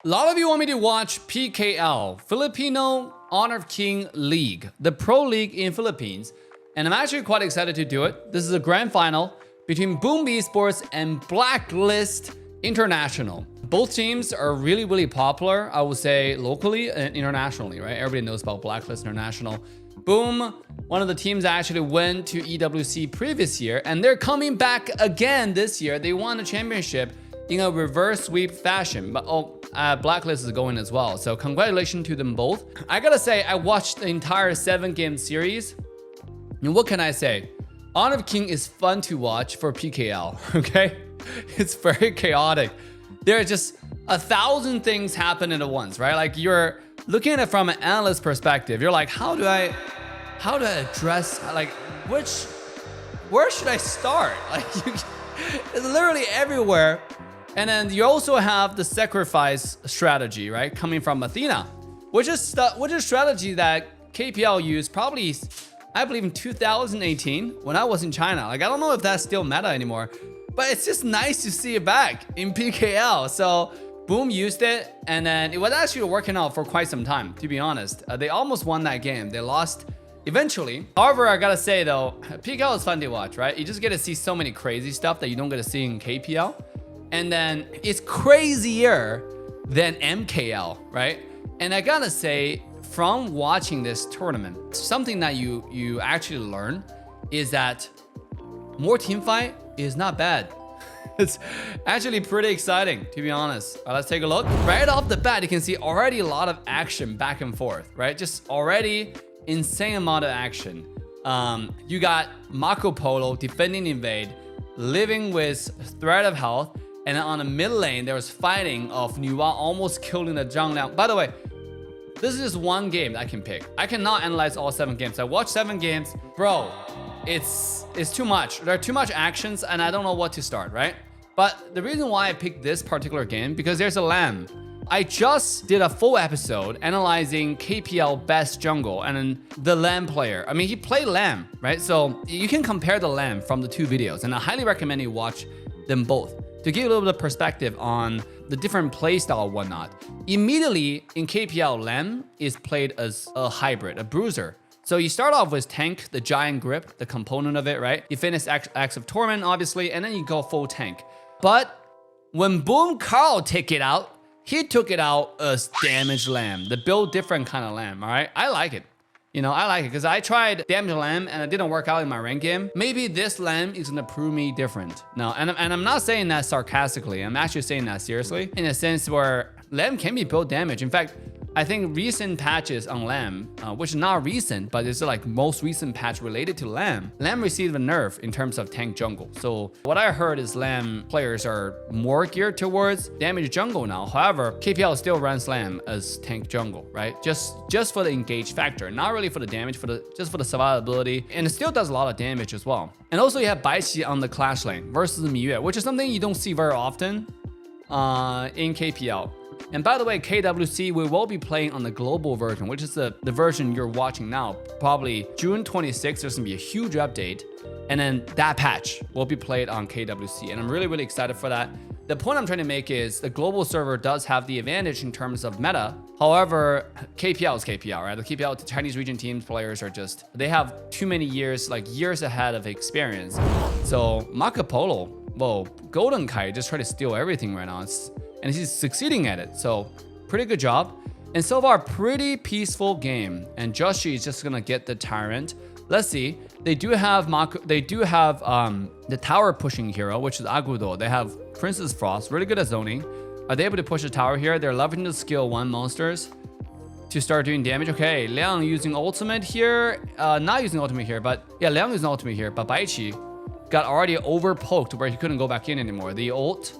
A lot of you want me to watch PKL, Filipino Honor of King League, the pro league in Philippines. And I'm actually quite excited to do it. This is a grand final between Boom Esports and Blacklist International. Both teams are really, really popular, I would say, locally and internationally, right? Everybody knows about Blacklist International. Boom, one of the teams actually went to EWC previous year, and they're coming back again this year. They won the championship in a reverse sweep fashion, but Blacklist is going as well. So congratulations to them both. I gotta say, I watched the entire 7-game series, and what can I say? Honor of King is fun to watch for PKL, okay? It's very chaotic. There are just 1,000 things happening at once, right? Like you're looking at it from an analyst perspective. You're like, how do I address, like, where should I start? Like, it's literally everywhere. And then you also have the sacrifice strategy, right? Coming from Athena, which is strategy that KPL used probably, I believe, in 2018 when I was in China. Like, I don't know if that's still meta anymore, but it's just nice to see it back in PKL. So Boom used it, and then it was actually working out for quite some time, to be honest. They almost won that game. They lost eventually. However, I gotta say though, PKL is fun to watch, right? You just get to see so many crazy stuff that you don't get to see in KPL. And then it's crazier than MKL, right? And I gotta say, from watching this tournament, something that you actually learn is that more team fight is not bad. It's actually pretty exciting, to be honest. Let's take a look. Right off the bat, you can see already a lot of action back and forth, right? Just already insane amount of action. You got Marco Polo defending invade, living with threat of health. And then on the mid lane, there was fighting of Nuwa almost killing the Zhang Liang. By the way, this is just one game that I can pick. I cannot analyze all 7 games. I watched 7 games. Bro, it's too much. There are too much actions and I don't know what to start, right? But the reason why I picked this particular game, because there's a Lamb. I just did a full episode analyzing KPL best jungle and then the Lamb player. I mean, he played Lamb, right? So you can compare the Lamb from the 2 videos, and I highly recommend you watch them both to give you a little bit of perspective on the different playstyle and whatnot. Immediately in KPL, Lamb is played as a hybrid, a bruiser. So you start off with tank, the giant grip, the component of it, right? You finish Axe of Torment, obviously, and then you go full tank. But when Boom Carl took it out, he took it out as damage Lamb, the build different kind of Lamb, all right? I like it. You know, I like it because I tried damage Lamb and it didn't work out in my rank game. Maybe this Lamb is gonna prove me different. No, and I'm not saying that sarcastically. I'm actually saying that seriously, in a sense where Lamb can be build damage. In fact, I think recent patches on Lamb, which is not recent, but it's like most recent patch related to Lamb received a nerf in terms of tank jungle. So what I heard is Lamb players are more geared towards damage jungle now. However, KPL still runs Lamb as tank jungle, right? Just for the engage factor, not really for the damage, just for the survivability, and it still does a lot of damage as well. And also you have Baiqi on the Clash lane versus Miyue, which is something you don't see very often in KPL. And by the way, KWC, we will be playing on the global version, which is the version you're watching now. Probably June 26th, there's gonna be a huge update. And then that patch will be played on KWC. And I'm really, really excited for that. The point I'm trying to make is the global server does have the advantage in terms of meta. However, KPL is KPL, right? The KPL, the Chinese region teams players are just, they have too many years, like years ahead of experience. So Marco Polo, well, Golden Kai just try to steal everything right now. And he's succeeding at it, so pretty good job. And so far, pretty peaceful game. And Joshi is just gonna get the Tyrant. Let's see. They do have the tower pushing hero, which is Agudo. They have Princess Frost, really good at zoning. Are they able to push the tower here? They're leveraging the skill 1 monsters to start doing damage. Okay, Liang using ultimate here. Not using ultimate here, but yeah, Liang using ultimate here. But Baiqi got already over poked where he couldn't go back in anymore. The ult.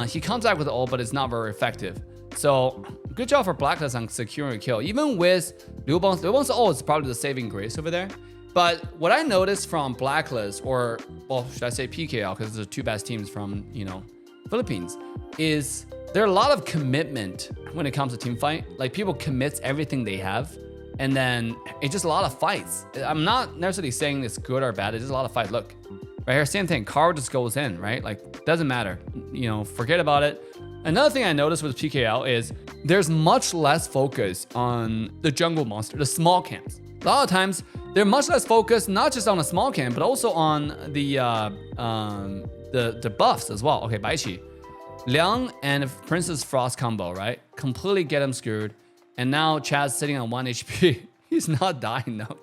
He comes back with the ult, but it's not very effective. So good job for Blacklist on securing a kill. Even with Liu Bang's ult is probably the saving grace over there. But what I noticed from Blacklist, or well, should I say PKL, because they're the 2 best teams from, you know, Philippines, is there are a lot of commitment when it comes to team fight. Like people commit everything they have, and then it's just a lot of fights. I'm not necessarily saying it's good or bad. It's just a lot of fight. Look. Right here, same thing. Carl just goes in, right? Like, doesn't matter. You know, forget about it. Another thing I noticed with PKL is there's much less focus on the jungle monster, the small camps. A lot of times, they're much less focused not just on the small camp, but also on the buffs as well. Okay, Baiqi. Liang and Princess Frost combo, right? Completely get him screwed. And now Chad's sitting on 1 HP. He's not dying though.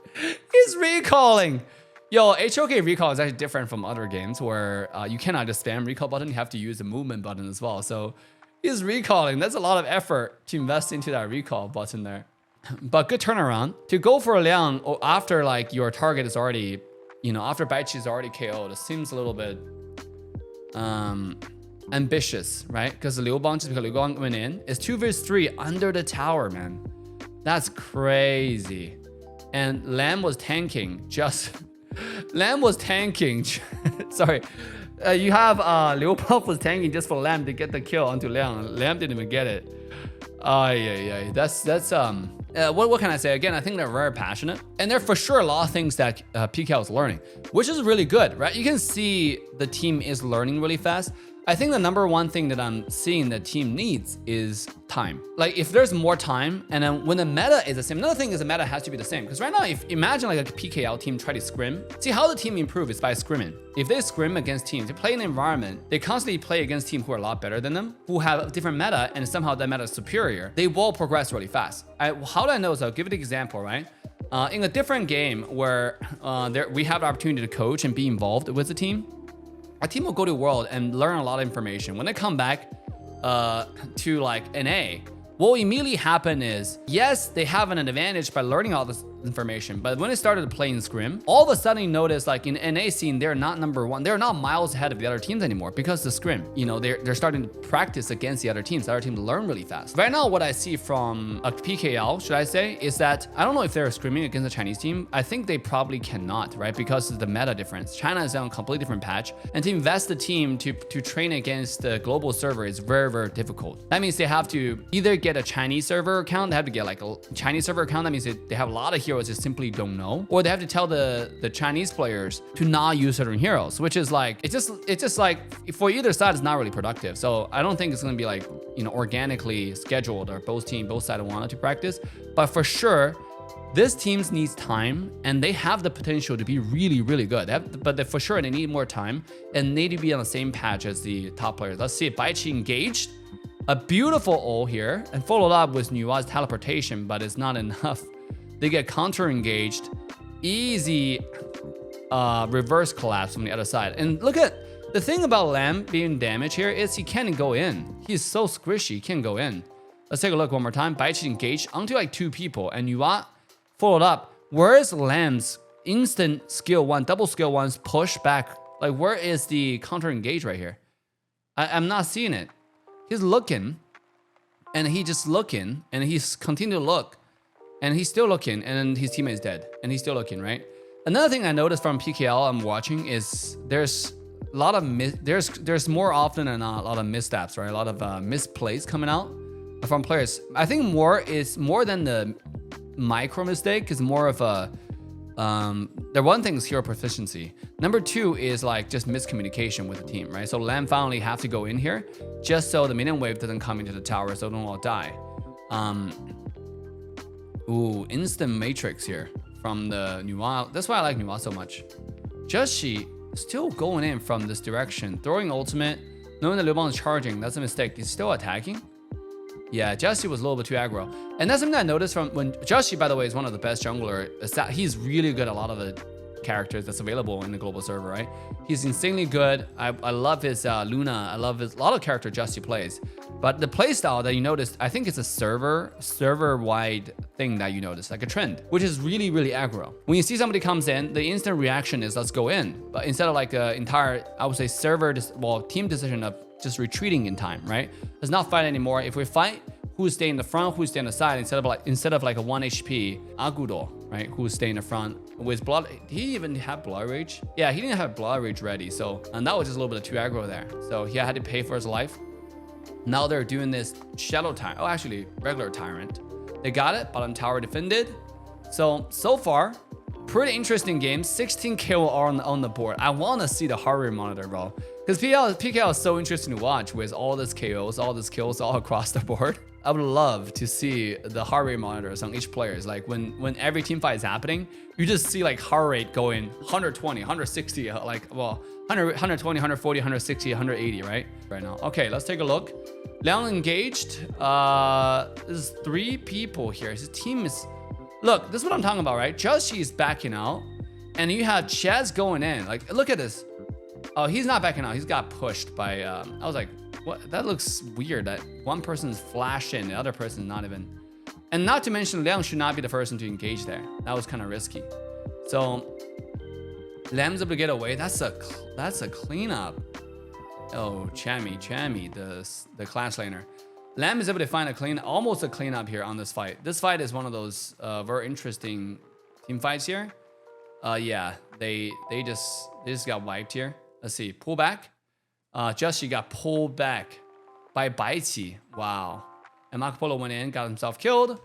He's recalling. Yo, HoK recall is actually different from other games where you cannot just spam recall button. You have to use the movement button as well. So he's recalling. That's a lot of effort to invest into that recall button there. But good turnaround. To go for a Liang after like your target is already, after Baiqi is already KO'd, it seems a little bit ambitious, right? Because Liu Bang, just because Liu Bang went in, is 2 vs 3 under the tower, man. That's crazy. And Lamb was tanking Lamb was tanking. Sorry. You have Liu Bang was tanking just for Lamb to get the kill onto Liang. Lamb didn't even get it. Yeah. That's what can I say? Again, I think they're very passionate, and there are for sure a lot of things that PKL is learning, which is really good, right? You can see the team is learning really fast. I think the number one thing that I'm seeing the team needs is time. Like if there's more time, and then when the meta is the same, another thing is the meta has to be the same. Because right now, if imagine like a PKL team try to scrim, see how the team improve is by scrimming. If they scrim against teams, they play in an environment, they constantly play against teams who are a lot better than them, who have a different meta, and somehow that meta is superior, they will progress really fast. How do I know? So I'll give it an example, right? In a different game where we have the opportunity to coach and be involved with the team, a team will go to World and learn a lot of information. When they come back to like NA, what will immediately happen is, yes, they have an advantage by learning all this information, but when they started playing Scrim, all of a sudden you notice like in NA scene, they're not number one. They're not miles ahead of the other teams anymore because the Scrim, they're starting to practice against the other teams. The other teams learn really fast. Right now, what I see from a PKL, should I say, is that I don't know if they're scrimming against a Chinese team. I think they probably cannot, right? Because of the meta difference. China is on a completely different patch, and to invest the team to train against the global server is very, very difficult. That means they have to either get a Chinese server account, they have to get like a Chinese server account. That means they have a lot of heroes that simply don't know, or they have to tell the Chinese players to not use certain heroes, which is like, it's just like for either side it's not really productive. So I don't think it's going to be like, organically scheduled or both sides wanted to practice, but for sure, this team needs time, and they have the potential to be really, really good. For sure, they need more time and need to be on the same patch as the top players. Let's see, Baiqi engaged. A beautiful ult here, and followed up with Nua's teleportation, but it's not enough. They get counter engaged. Easy reverse collapse from the other side. And look at the thing about Lamb being damaged here is he can't go in. He's so squishy, he can't go in. Let's take a look one more time. Baiqi engaged onto like 2 people, and Nua followed up. Where's Lamb's instant skill 1, double skill 1's push back? Like, where is the counter engage right here? I'm not seeing it. He's looking, and he's just looking, and he's continuing to look, and he's still looking, and then his teammate is dead, and he's still looking, right? Another thing I noticed from PKL I'm watching is there's a lot of there's more often than not a lot of missteps, right? A lot of misplays coming out from players. I think more than the micro mistake is more of a the one thing is hero proficiency. Number 2 is like just miscommunication with the team, right? So Lamb finally have to go in here just so the minion wave doesn't come into the tower, so don't all die. Ooh, instant matrix here from the Nua. That's why I like Nua so much. Joshi still going in from this direction, throwing ultimate, knowing that Liu Bang is charging. That's a mistake. He's still attacking. Yeah, Joshi was a little bit too aggro. And that's something I noticed from when Joshi, by the way, is one of the best jungler. He's really good at a lot of the characters that's available in the global server, right? He's insanely good. I love his Luna. I love a lot of character Joshi plays. But the playstyle that you noticed, I think it's a server-wide thing that you notice, like a trend, which is really, really aggro. When you see somebody comes in, the instant reaction is let's go in. But instead of like an entire, I would say team decision of just retreating in time, right? Let's not fight anymore. If we fight, who's staying in the front, who's staying on the side, instead of like a 1 HP Agudo, right? Who's staying in the front with blood. Did he even have blood rage? Yeah, he didn't have blood rage ready. So, and that was just a little bit too aggro there. So he had to pay for his life. Now they're doing this shadow tyrant. Oh, actually regular tyrant. They got it, bottom tower defended. So far, Pretty interesting game. 16 kill on the board. I want to see the heart rate monitor, bro. Because PKL is so interesting to watch with all these KOs, all these kills all across the board. I would love to see the heart rate monitors on each player. It's like when every team fight is happening, you just see like heart rate going 120, 160, like, well, 120, 140, 160, 180, right now. Okay, let's take a look. Liang engaged. There's 3 people here. His team is... Look, this is what I'm talking about, right? Joshi is backing out, and you have Chaz going in. Like, look at this. Oh, he's not backing out. He's got pushed by... I was like, what? That looks weird that one person's flashing, the other person's not even... And not to mention, Liang should not be the person to engage there. That was kind of risky. So, Liang's able to get away. That's a cleanup. Oh, Chammy, the class laner. Lamb is able to find almost a cleanup here on this fight. This fight is one of those very interesting team fights here. Yeah, they just got wiped here. Let's see, pull back. Joshi got pulled back by Baiqi. Wow. And Marco Polo went in, got himself killed.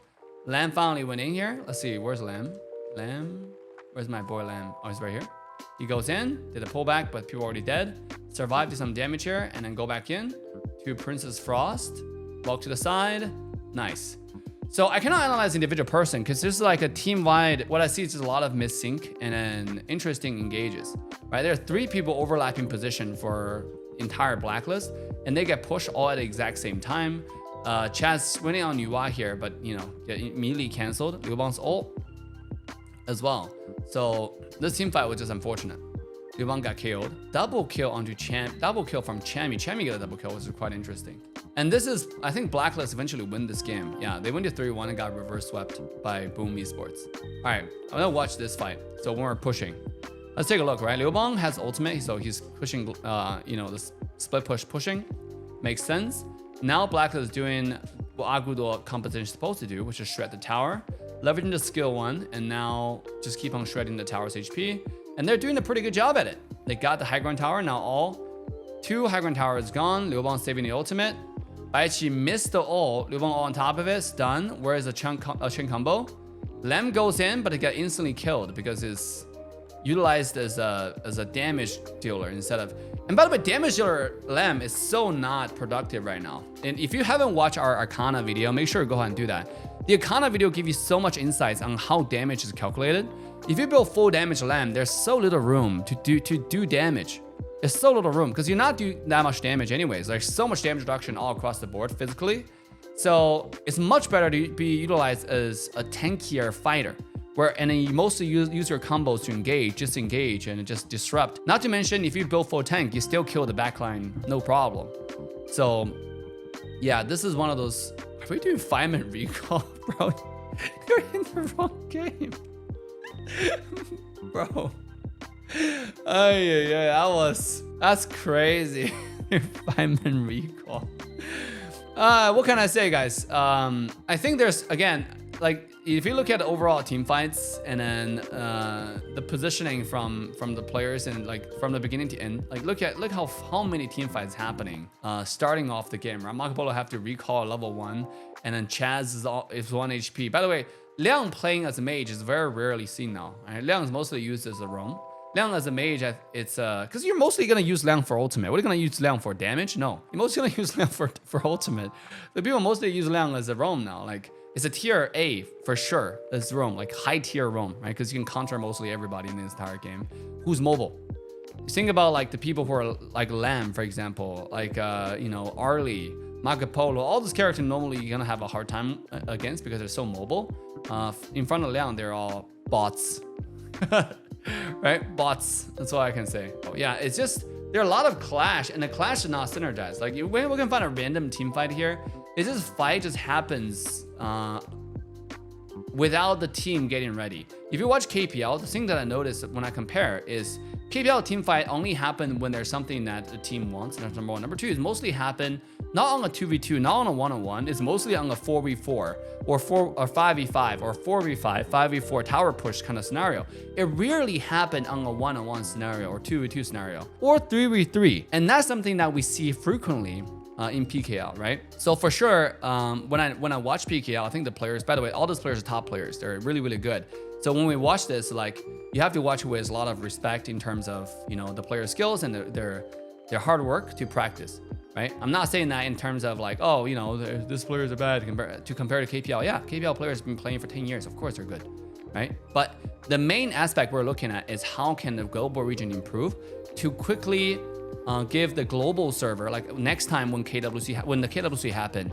Lamb finally went in here. Let's see, where's Lamb? Where's my boy Lamb? Oh, he's right here. He goes in, did a pullback, but people are already dead. Survived, did some damage here, and then go back in to Princess Frost. Walk to the side. Nice. So I cannot analyze individual person because this is like a team-wide. What I see is just a lot of missync and then interesting engages. Right, there are 3 people overlapping position for entire blacklist, and they get pushed all at the exact same time. Chaz winning on Yuwa here, but you know, get immediately canceled. Liu Bang's ult as well. So this team fight was just unfortunate. Liu Bang got killed. Double kill onto double kill from Chammy. Chammy got a double kill, which is quite interesting. And this is, I think Blacklist eventually win this game. Yeah, they went to 3-1 and got reverse swept by Boom Esports. All right, I'm gonna watch this fight. So when we're pushing, let's take a look, right? Liu Bang has ultimate, so he's pushing, you know, the split pushing. Makes sense. Now Blacklist is doing what Agudo composition is supposed to do, which is shred the tower, leveraging the skill 1, and now just keep on shredding the tower's HP. And they're doing a pretty good job at it. They got the high ground tower, now all 2 high ground towers gone. Liu Bang saving the ultimate. Baiqi missed the ult. Liu Bang all on top of it, stun. Where's a chain combo? Lem goes in, but it got instantly killed because it's utilized as a damage dealer instead of... And by the way, damage dealer Lem is so not productive right now. And if you haven't watched our Arcana video, make sure to go ahead and do that. The Arcana video gives you so much insights on how damage is calculated. If you build full damage Lem, there's so little room to do damage. There's so little room because you're not doing that much damage anyways. There's so much damage reduction all across the board physically. So it's much better to be utilized as a tankier fighter. And then you mostly use your combos to engage, just engage and just disrupt. Not to mention, if you build full tank, you still kill the backline, no problem. So yeah, this is one of those... Are we doing 5-minute recall, bro? You're in the wrong game. Bro. Oh yeah, that's crazy. 5-minute recall. What can I say, guys? I think there's, again, like, if you look at the overall team fights and then the positioning from the players and like from the beginning to end, like look how many team fights happening starting off the game, right? Marco Polo have to recall level 1, and then Chaz is 1 HP. By the way, Liang playing as a mage is very rarely seen now. Right? Liang is mostly used as a roam. Liang as a mage, it's because you're mostly gonna use Liang for ultimate. What are you gonna use Liang for? Damage? No, you're mostly gonna use Liang for ultimate. The people mostly use Liang as a roam now. Like, it's a tier A for sure. It's roam, like high tier roam, right? Because you can counter mostly everybody in this entire game who's mobile. You think about like the people who are like Lamb, for example, like you know, Arlie, Marco Polo. All these characters normally you're gonna have a hard time against because they're so mobile. In front of Liang, they're all bots. Right? Bots. That's all I can say. Oh, yeah, it's just there are a lot of clash, and the clash is not synergized. Like, we're gonna find a random team fight here. It's just fight just happens without the team getting ready. If you watch KPL, the thing that I noticed when I compare is KPL team fight only happen when there's something that the team wants. That's number 1. Number 2 is mostly happen not on a 2v2, not on a 1-on-1. It's mostly on a 4v4 or 5v5 or 4v5, 5v4 tower push kind of scenario. It rarely happened on a 1-on-1 scenario or 2v2 scenario or 3v3. And that's something that we see frequently in PKL, right? So for sure, when I watch PKL, I think the players, by the way, all those players are top players. They're really, really good. So when we watch this, like you have to watch with a lot of respect in terms of, you know, the player skills and their hard work to practice, right? I'm not saying that in terms of like, oh, you know, this players are bad to compare to KPL. Yeah, KPL players have been playing for 10 years. Of course they're good, right? But the main aspect we're looking at is how can the global region improve to quickly give the global server, like next time when the KWC happen,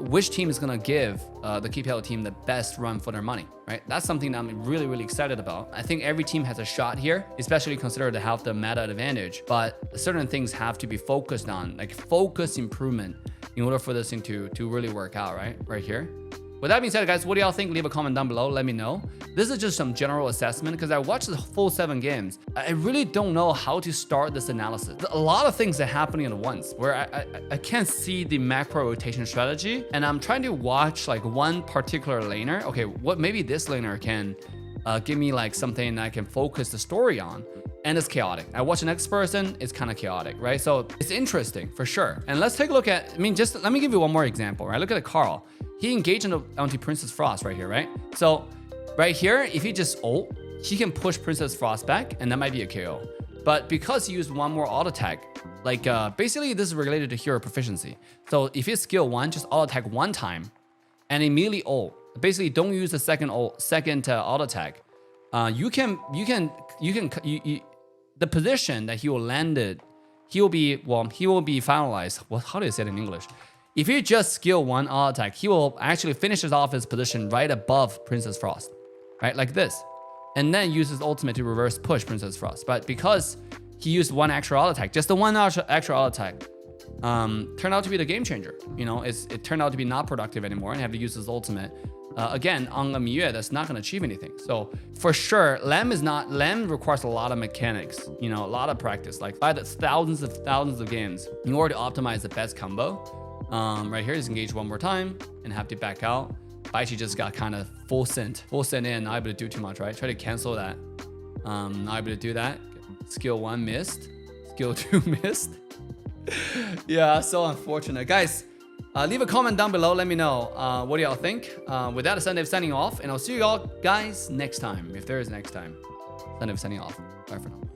which team is gonna give the KPL team the best run for their money, right? That's something that I'm really, really excited about. I think every team has a shot here, especially consider to have the meta advantage, but certain things have to be focused on, like focus improvement in order for this thing to really work out, right here. With that being said, guys, what do y'all think? Leave a comment down below. Let me know. This is just some general assessment because I watched the full 7 games. I really don't know how to start this analysis. A lot of things are happening at once where I can't see the macro rotation strategy. And I'm trying to watch like one particular laner. Okay, what maybe this laner can give me like something I can focus the story on. And it's chaotic. I watch the next person, it's kind of chaotic, right? So it's interesting for sure. And let's take a look at, just let me give you one more example, right? Look at Carl. He engaged onto Princess Frost right here, right? So right here, if he just ult, he can push Princess Frost back and that might be a KO. But because he used one more auto attack, like basically this is related to hero proficiency. So if his skill 1, just auto attack 1 time and immediately ult. Basically don't use the second auto attack. The position that he will landed, he will be finalized. Well, how do you say it in English? If you just skill 1 auto attack, he will actually finish off his position right above Princess Frost, right? Like this. And then use his ultimate to reverse push Princess Frost. But because he used 1 extra auto attack, just the 1 extra auto attack, turned out to be the game changer. You know, it turned out to be not productive anymore and have to use his ultimate. Again, on a Miyue, that's not going to achieve anything. So for sure, Lem requires a lot of mechanics, you know, a lot of practice, like by the thousands of games in order to optimize the best combo. Right here, just engage 1 more time and have to back out. Baichi just got kind of full sent in, not able to do too much, right? Try to cancel that. Not able to do that. Skill 1 missed. Skill 2 missed. Yeah, so unfortunate. Guys, leave a comment down below. Let me know what do y'all think. With that, Sunday signing off, and I'll see you all guys next time, if there is next time. Sunday signing off. Bye for now.